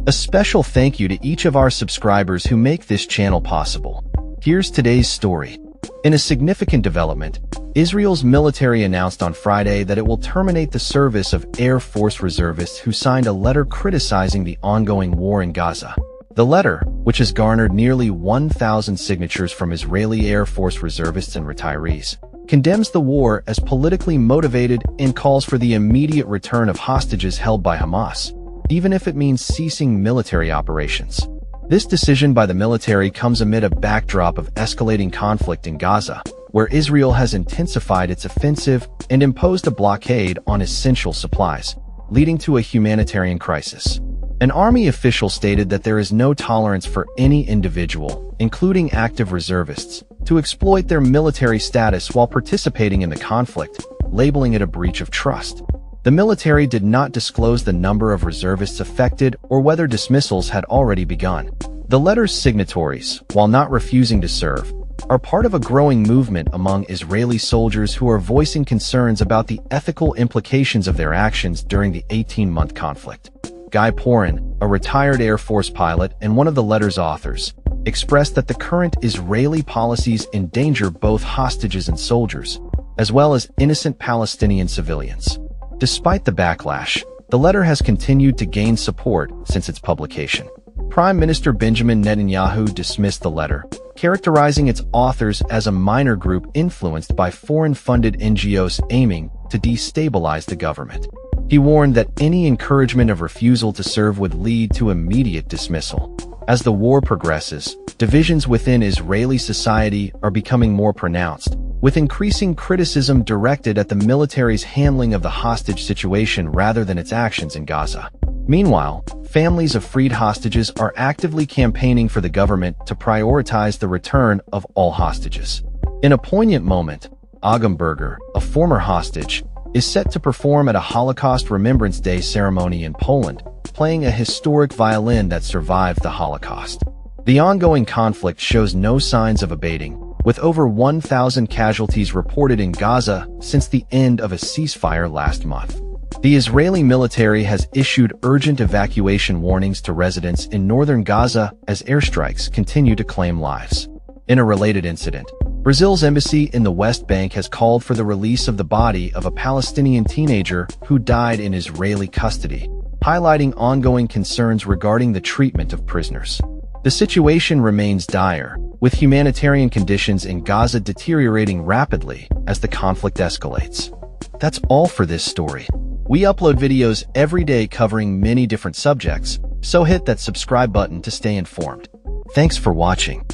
A special thank you to each of our subscribers who make this channel possible. Here's today's story. In a significant development, Israel's military announced on Friday that it will terminate the service of Air Force reservists who signed a letter criticizing the ongoing war in Gaza. The letter, which has garnered nearly 1,000 signatures from Israeli Air Force reservists and retirees, condemns the war as politically motivated and calls for the immediate return of hostages held by Hamas, even if it means ceasing military operations. This decision by the military comes amid a backdrop of escalating conflict in Gaza, where Israel has intensified its offensive and imposed a blockade on essential supplies, leading to a humanitarian crisis. An army official stated that there is no tolerance for any individual, including active reservists, to exploit their military status while participating in the conflict, labeling it a breach of trust. The military did not disclose the number of reservists affected or whether dismissals had already begun. The letter's signatories, while not refusing to serve, are part of a growing movement among Israeli soldiers who are voicing concerns about the ethical implications of their actions during the 18-month conflict. Guy Porin, a retired Air Force pilot and one of the letter's authors, expressed that the current Israeli policies endanger both hostages and soldiers, as well as innocent Palestinian civilians. Despite the backlash, the letter has continued to gain support since its publication. Prime Minister Benjamin Netanyahu dismissed the letter, characterizing its authors as a minor group influenced by foreign-funded NGOs aiming to destabilize the government. He warned that any encouragement of refusal to serve would lead to immediate dismissal. As the war progresses, divisions within Israeli society are becoming more pronounced, with increasing criticism directed at the military's handling of the hostage situation rather than its actions in Gaza. Meanwhile, families of freed hostages are actively campaigning for the government to prioritize the return of all hostages. In a poignant moment, Agam Berger, a former hostage, is set to perform at a Holocaust Remembrance Day ceremony in Poland, playing a historic violin that survived the Holocaust. The ongoing conflict shows no signs of abating, with over 1,000 casualties reported in Gaza since the end of a ceasefire last month. The Israeli military has issued urgent evacuation warnings to residents in northern Gaza as airstrikes continue to claim lives. In a related incident, Brazil's embassy in the West Bank has called for the release of the body of a Palestinian teenager who died in Israeli custody, highlighting ongoing concerns regarding the treatment of prisoners. The situation remains dire, with humanitarian conditions in Gaza deteriorating rapidly as the conflict escalates. That's all for this story. We upload videos every day covering many different subjects, so hit that subscribe button to stay informed. Thanks for watching.